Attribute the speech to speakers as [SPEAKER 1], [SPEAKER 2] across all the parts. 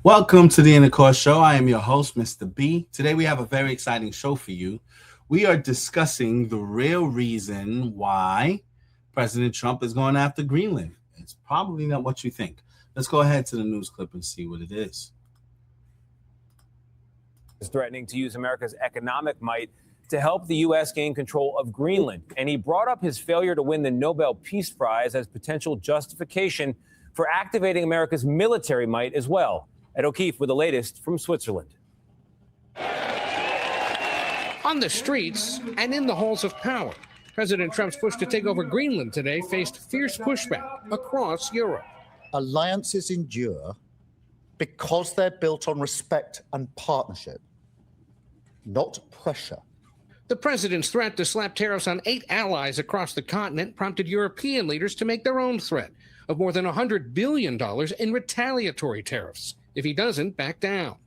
[SPEAKER 1] Welcome to the Intercourse Show. I am your host, Mr. B. Today we have a very exciting show for you. We are discussing the real reason why President Trump is going after Greenland. It's probably not what you think. Let's go ahead to the news clip and see what it is.
[SPEAKER 2] Is threatening to use America's economic might to help the U.S. gain control of Greenland. And he brought up his failure to win the Nobel Peace Prize as potential justification for activating America's military might as well. Ed O'Keefe with the latest from Switzerland.
[SPEAKER 3] On the streets and in the halls of power, President Trump's push to take over Greenland today faced fierce pushback across Europe.
[SPEAKER 4] Alliances endure because they're built on respect and partnership, not pressure.
[SPEAKER 3] The president's threat to slap tariffs on 8 allies across the continent prompted European leaders to make their own threat of more than $100 billion in retaliatory tariffs if he doesn't back down.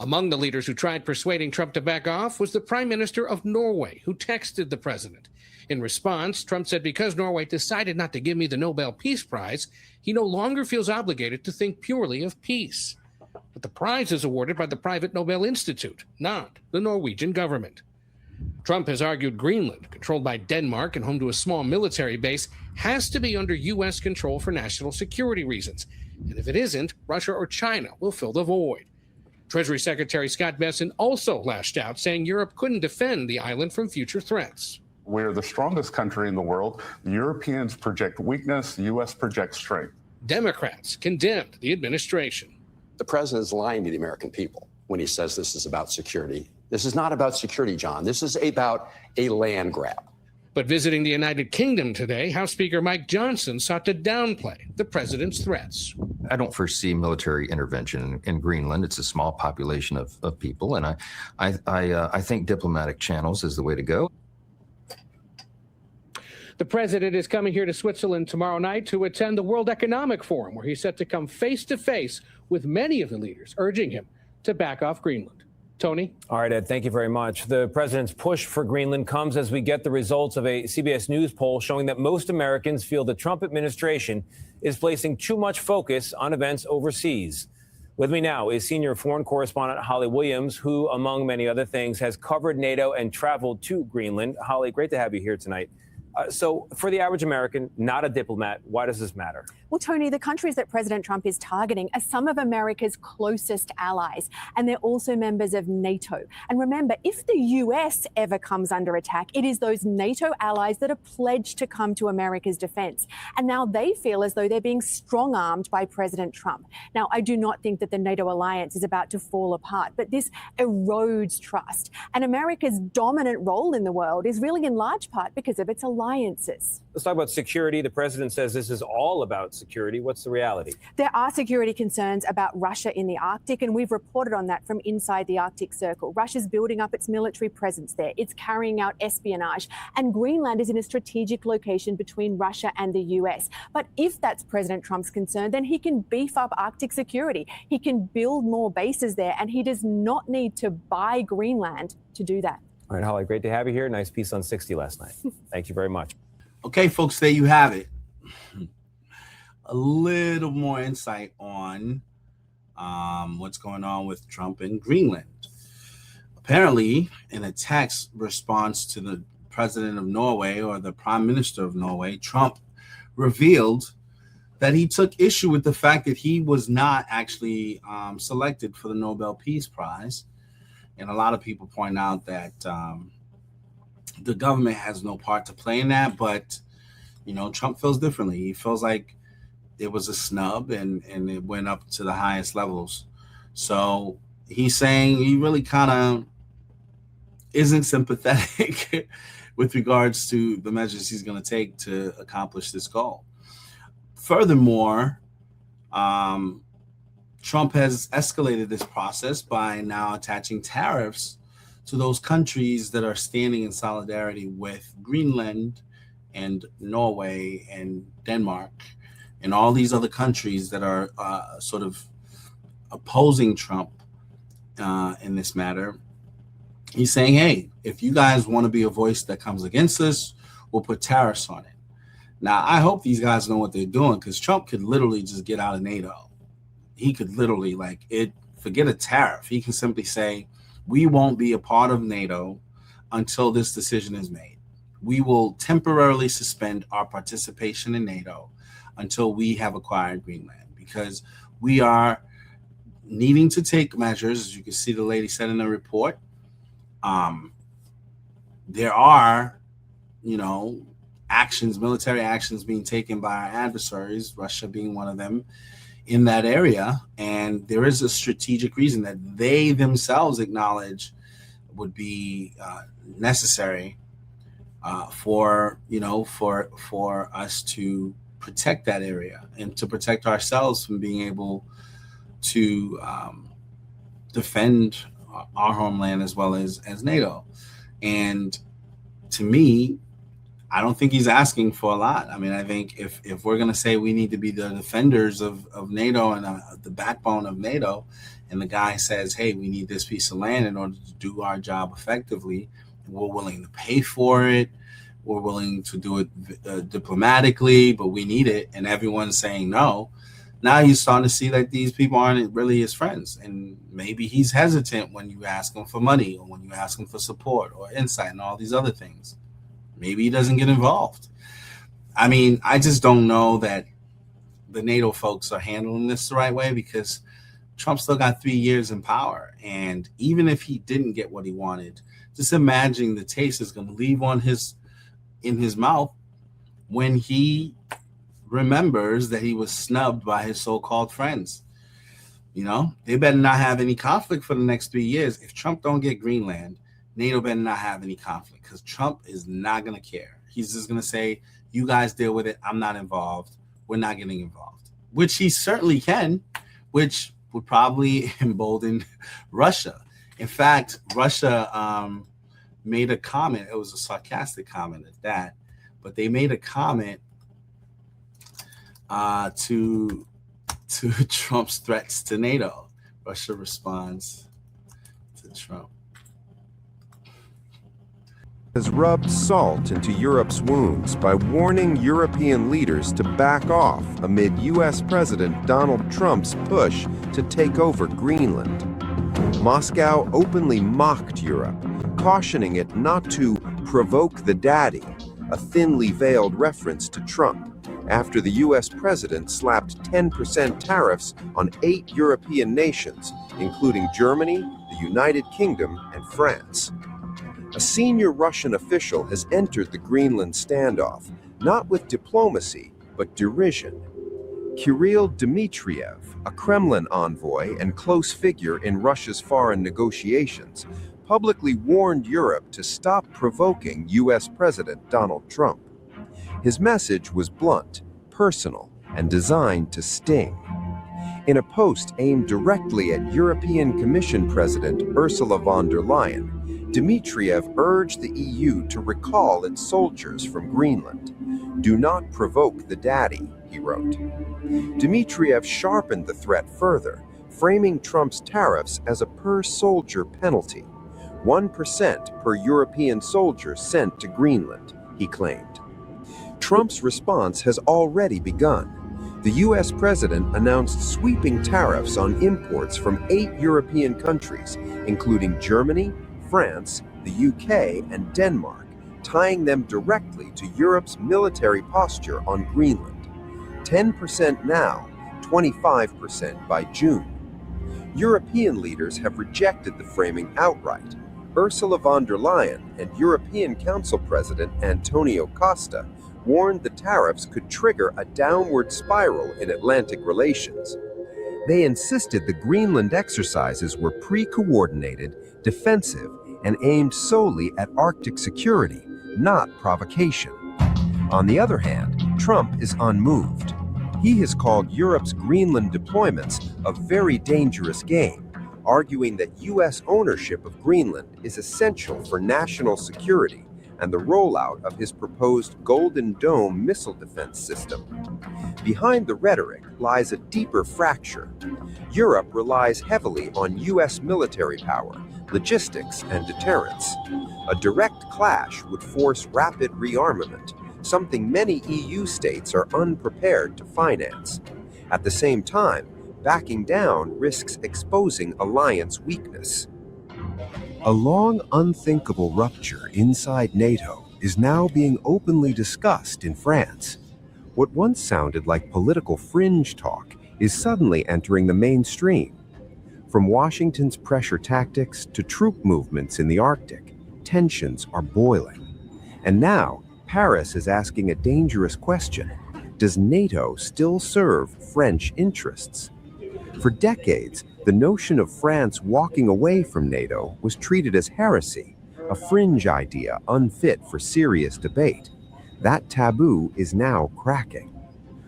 [SPEAKER 3] Among the leaders who tried persuading Trump to back off was the Prime Minister of Norway, who texted the president. In response, Trump said because Norway decided not to give me the Nobel Peace Prize, he no longer feels obligated to think purely of peace. But the prize is awarded by the private Nobel Institute, not the Norwegian government. Trump has argued Greenland, controlled by Denmark and home to a small military base, has to be under U.S. control for national security reasons. And if it isn't, Russia or China will fill the void. Treasury Secretary Scott Bessent also lashed out, saying Europe couldn't defend the island from future threats.
[SPEAKER 5] We're the strongest country in the world. The Europeans project weakness, the U.S. projects strength.
[SPEAKER 3] Democrats condemned the administration.
[SPEAKER 6] The president is lying to the American people when he says this is about security. This is not about security, John. This is about a land grab.
[SPEAKER 3] But visiting the United Kingdom today, House Speaker Mike Johnson sought to downplay the president's threats.
[SPEAKER 7] I don't foresee military intervention in Greenland. It's a small population of people, and I think diplomatic channels is the way to go.
[SPEAKER 3] The president is coming here to Switzerland tomorrow night to attend the World Economic Forum, where he's set to come face to face with many of the leaders, urging him to back off Greenland. Tony?
[SPEAKER 2] All right, Ed, thank you very much. The president's push for Greenland comes as we get the results of a CBS News poll showing that most Americans feel the Trump administration is placing too much focus on events overseas. With me now is senior foreign correspondent Holly Williams, who, among many other things, has covered NATO and traveled to Greenland. Holly, great to have you here tonight. So for the average American, not a diplomat, why does this matter?
[SPEAKER 8] Well, Tony, the countries that President Trump is targeting are some of America's closest allies, and they're also members of NATO. And remember, if the U.S. ever comes under attack, it is those NATO allies that are pledged to come to America's defense. And now they feel as though they're being strong-armed by President Trump. Now, I do not think that the NATO alliance is about to fall apart, but this erodes trust. And America's dominant role in the world is really in large part because of its alliances.
[SPEAKER 2] Let's talk about security. The president says this is all about security. What's the reality?
[SPEAKER 8] There are security concerns about Russia in the Arctic, and we've reported on that from inside the Arctic Circle. Russia's building up its military presence there. It's carrying out espionage, and Greenland is in a strategic location between Russia and the US. But if that's President Trump's concern, then he can beef up Arctic security. He can build more bases there, and he does not need to buy Greenland to do that.
[SPEAKER 2] All right, Holly, great to have you here. Nice piece on 60 last night. Thank you very much.
[SPEAKER 1] Okay, folks, there you have it. A little more insight on what's going on with Trump and Greenland. Apparently, in a text response to the president of Norway or the prime minister of Norway, Trump revealed that he took issue with the fact that he was not actually selected for the Nobel Peace Prize. And a lot of people point out that the government has no part to play in that, but, you know, Trump feels differently. He feels like it was a snub and it went up to the highest levels. So he's saying he really kind of isn't sympathetic with regards to the measures he's going to take to accomplish this goal. Furthermore, Trump has escalated this process by now attaching tariffs to those countries that are standing in solidarity with Greenland and Norway and Denmark and all these other countries that are sort of opposing Trump in this matter. He's saying, hey, if you guys want to be a voice that comes against us, we'll put tariffs on it. Now, I hope these guys know what they're doing, because Trump could literally just get out of NATO. he could literally forget a tariff. He can simply say, we won't be a part of NATO until this decision is made. We will temporarily suspend our participation in NATO until we have acquired Greenland, because we are needing to take measures. As you can see, the lady said in the report, there are, military actions being taken by our adversaries, Russia being one of them, in that area. And there is a strategic reason that they themselves acknowledge would be necessary for us to protect that area and to protect ourselves from being able to defend our homeland as well as NATO. And to me, I don't think he's asking for a lot. I mean, I think if we're going to say we need to be the defenders of NATO and the backbone of NATO, and the guy says, hey, we need this piece of land in order to do our job effectively, and we're willing to pay for it, we're willing to do it diplomatically, but we need it, and everyone's saying no, now you're starting to see that these people aren't really his friends. And maybe he's hesitant when you ask him for money, or when you ask him for support or insight and all these other things. Maybe he doesn't get involved. I mean, I just don't know that the NATO folks are handling this the right way, because Trump still got 3 years in power. And even if he didn't get what he wanted, just imagine the taste is going to leave in his mouth when he remembers that he was snubbed by his so-called friends. They better not have any conflict for the next 3 years. If Trump don't get Greenland, NATO better not have any conflict, because Trump is not going to care. He's just going to say, you guys deal with it. I'm not involved. We're not getting involved, which he certainly can, which would probably embolden Russia. In fact, Russia made a comment. It was a sarcastic comment at that, but they made a comment to Trump's threats to NATO. Russia responds to Trump.
[SPEAKER 9] Has rubbed salt into Europe's wounds by warning European leaders to back off amid U.S. President Donald Trump's push to take over Greenland. Moscow openly mocked Europe, cautioning it not to provoke the daddy, a thinly veiled reference to Trump, after the U.S. president slapped 10% tariffs on 8 European nations, including Germany, the United Kingdom, and France. A senior Russian official has entered the Greenland standoff, not with diplomacy, but derision. Kirill Dmitriev, a Kremlin envoy and close figure in Russia's foreign negotiations, publicly warned Europe to stop provoking U.S. President Donald Trump. His message was blunt, personal, and designed to sting. In a post aimed directly at European Commission President Ursula von der Leyen, Dmitriev urged the EU to recall its soldiers from Greenland. Do not provoke the daddy, he wrote. Dmitriev sharpened the threat further, framing Trump's tariffs as a per-soldier penalty. 1% per European soldier sent to Greenland, he claimed. Trump's response has already begun. The U.S. president announced sweeping tariffs on imports from 8 European countries, including Germany, France, the UK, and Denmark, tying them directly to Europe's military posture on Greenland. 10% now, 25% by June. European leaders have rejected the framing outright. Ursula von der Leyen and European Council President Antonio Costa warned the tariffs could trigger a downward spiral in Atlantic relations. They insisted the Greenland exercises were pre-coordinated, defensive, and aimed solely at Arctic security, not provocation. On the other hand, Trump is unmoved. He has called Europe's Greenland deployments a very dangerous game, arguing that U.S. ownership of Greenland is essential for national security and the rollout of his proposed Golden Dome missile defense system. Behind the rhetoric lies a deeper fracture. Europe relies heavily on U.S. military power, logistics, and deterrence. A direct clash would force rapid rearmament, something many EU states are unprepared to finance. At the same time, backing down risks exposing alliance weakness. A long unthinkable rupture inside NATO is now being openly discussed in France. What once sounded like political fringe talk is suddenly entering the mainstream. From Washington's pressure tactics to troop movements in the Arctic, tensions are boiling. And now, Paris is asking a dangerous question. Does NATO still serve French interests? For decades, the notion of France walking away from NATO was treated as heresy, a fringe idea unfit for serious debate. That taboo is now cracking.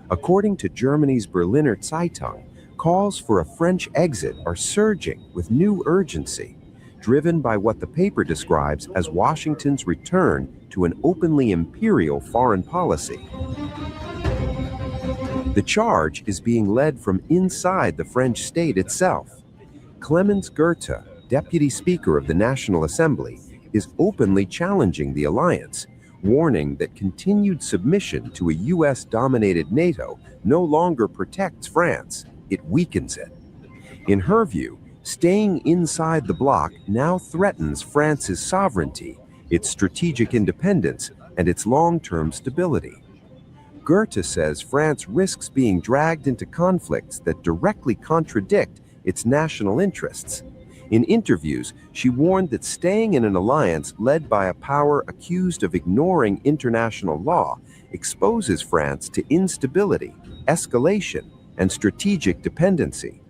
[SPEAKER 9] According to Germany's Berliner Zeitung, calls for a French exit are surging with new urgency, driven by what the paper describes as Washington's return to an openly imperial foreign policy. The charge is being led from inside the French state itself. Clemens Goethe, Deputy Speaker of the National Assembly, is openly challenging the alliance, warning that continued submission to a US-dominated NATO no longer protects France, it weakens it. In her view, staying inside the bloc now threatens France's sovereignty, its strategic independence, and its long-term stability. Goethe says France risks being dragged into conflicts that directly contradict its national interests. In interviews, she warned that staying in an alliance led by a power accused of ignoring international law exposes France to instability, escalation, and strategic dependency.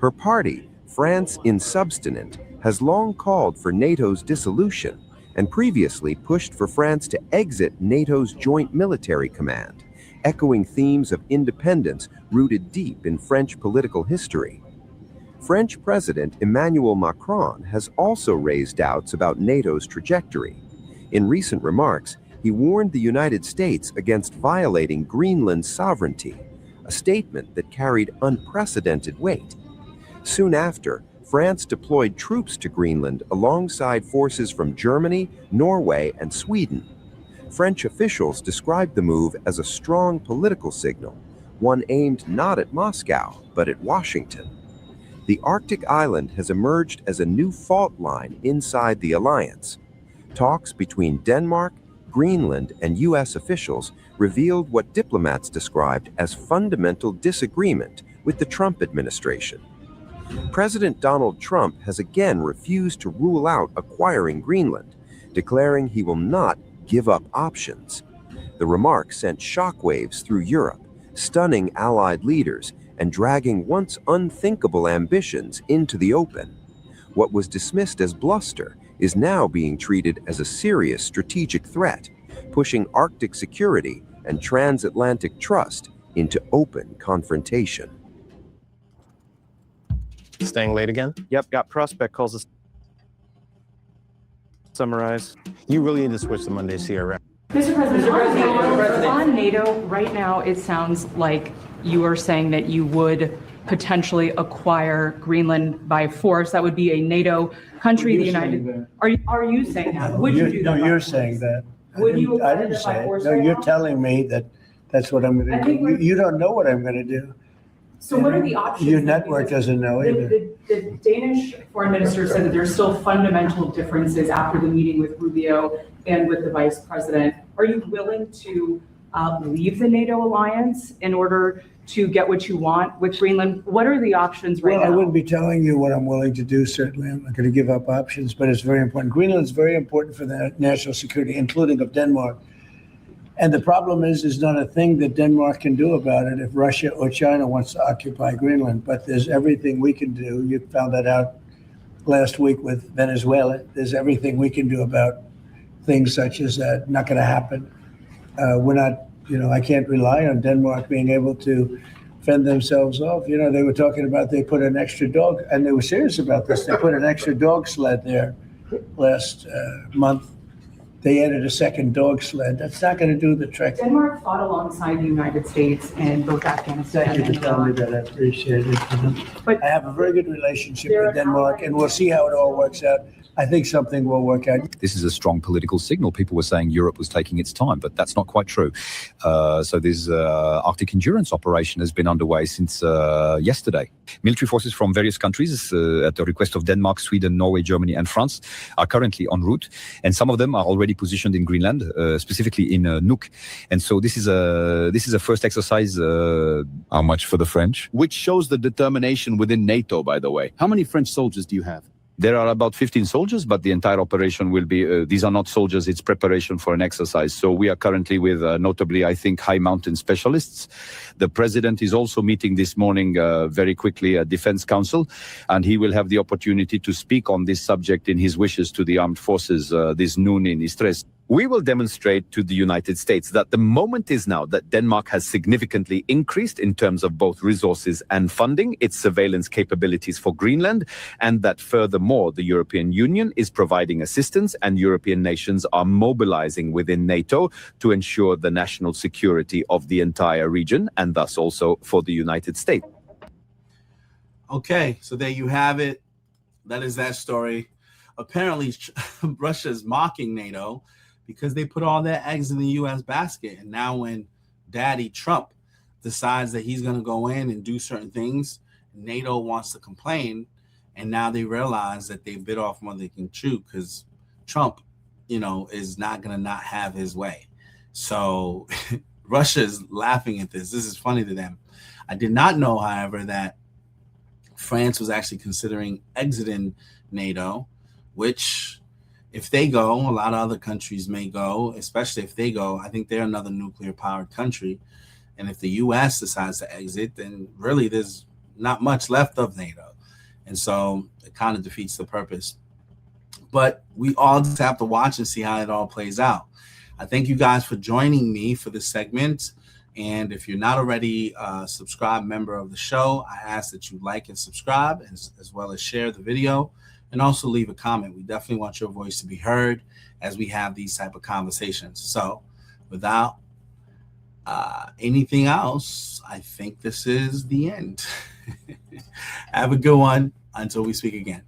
[SPEAKER 9] Her party, France Insubstanent, has long called for NATO's dissolution and previously pushed for France to exit NATO's Joint Military Command, echoing themes of independence rooted deep in French political history. French President Emmanuel Macron has also raised doubts about NATO's trajectory. In recent remarks, he warned the United States against violating Greenland's sovereignty, a statement that carried unprecedented weight. Soon after, France deployed troops to Greenland alongside forces from Germany, Norway, and Sweden. French officials described the move as a strong political signal, one aimed not at Moscow, but at Washington. The Arctic island has emerged as a new fault line inside the alliance. Talks between Denmark, Greenland, and US officials revealed what diplomats described as fundamental disagreement with the Trump administration. President Donald Trump has again refused to rule out acquiring Greenland, declaring he will not give up options. The remark sent shockwaves through Europe, stunning Allied leaders and dragging once unthinkable ambitions into the open. What was dismissed as bluster is now being treated as a serious strategic threat, pushing Arctic security and transatlantic trust into open confrontation.
[SPEAKER 10] Staying late again?
[SPEAKER 11] Yep, got prospect calls to summarize.
[SPEAKER 10] You really need to switch to Monday CRM.
[SPEAKER 12] Mr. President, on NATO, right now it sounds like you are saying that you would potentially acquire Greenland by force. That would be a NATO country. The United. Are you saying that? Would you do that?
[SPEAKER 13] No, you're saying that.
[SPEAKER 12] Would you?
[SPEAKER 13] I didn't say it. No, you're telling me that that's what I'm going to do. You don't know what I'm going to do.
[SPEAKER 12] So what are the options?
[SPEAKER 13] Your network doesn't know either.
[SPEAKER 12] The Danish foreign minister said that there's still fundamental differences after the meeting with Rubio and with the vice president. Are you willing to leave the NATO alliance in order to get what you want with Greenland? What are the options right now?
[SPEAKER 13] Well, I wouldn't be telling you what I'm willing to do, certainly. I'm not going to give up options, but it's very important. Greenland's very important for the national security, including of Denmark. And the problem is, there's not a thing that Denmark can do about it if Russia or China wants to occupy Greenland. But there's everything we can do. You found that out last week with Venezuela. There's everything we can do about things such as that. Not going to happen. We're not, I can't rely on Denmark being able to fend themselves off. They were talking about they put an extra dog, and they were serious about this. They put an extra dog sled there last month. they added a second dog sled. That's not going to do the trick.
[SPEAKER 12] Denmark fought alongside the United States in both Afghanistan
[SPEAKER 13] Thank you
[SPEAKER 12] and
[SPEAKER 13] for telling me
[SPEAKER 12] Iraq.
[SPEAKER 13] that. I appreciate it.
[SPEAKER 12] But
[SPEAKER 13] I have a very good relationship
[SPEAKER 12] They're
[SPEAKER 13] with Denmark, and we'll see how it all works out. I think something will work out.
[SPEAKER 14] This is a strong political signal. People were saying Europe was taking its time, but that's not quite true. So this Arctic endurance operation has been underway since yesterday. Military forces from various countries, at the request of Denmark, Sweden, Norway, Germany, and France, are currently en route, and some of them are already positioned in Greenland, specifically in Nuuk. And so this is a first exercise.
[SPEAKER 15] How much for the French? Which shows the determination within NATO, by the way. How many French soldiers do you have?
[SPEAKER 14] There are about 15 soldiers, but the entire operation will be, these are not soldiers, it's preparation for an exercise. So we are currently with, notably, I think, high mountain specialists. The president is also meeting this morning very quickly at Defense Council, and he will have the opportunity to speak on this subject in his wishes to the armed forces this noon in Istres. We will demonstrate to the United States that the moment is now that Denmark has significantly increased in terms of both resources and funding its surveillance capabilities for Greenland, and that furthermore, the European Union is providing assistance and European nations are mobilizing within NATO to ensure the national security of the entire region and thus also for the United States.
[SPEAKER 1] Okay, so there you have it. That is that story. Apparently, Russia is mocking NATO because they put all their eggs in the U.S. basket. And now when Daddy Trump decides that he's going to go in and do certain things, NATO wants to complain. And now they realize that they bit off more than they can chew because Trump, is not going to not have his way. So Russia is laughing at this. This is funny to them. I did not know, however, that France was actually considering exiting NATO, which, if they go, a lot of other countries may go, especially if they go. I think they're another nuclear-powered country. And if the U.S. decides to exit, then really there's not much left of NATO. And so it kind of defeats the purpose. But we all just have to watch and see how it all plays out. I thank you guys for joining me for this segment. And if you're not already a subscribed member of the show, I ask that you like and subscribe, as well as share the video. And also leave a comment. We definitely want your voice to be heard as we have these type of conversations. So without anything else, I think this is the end. Have a good one until we speak again.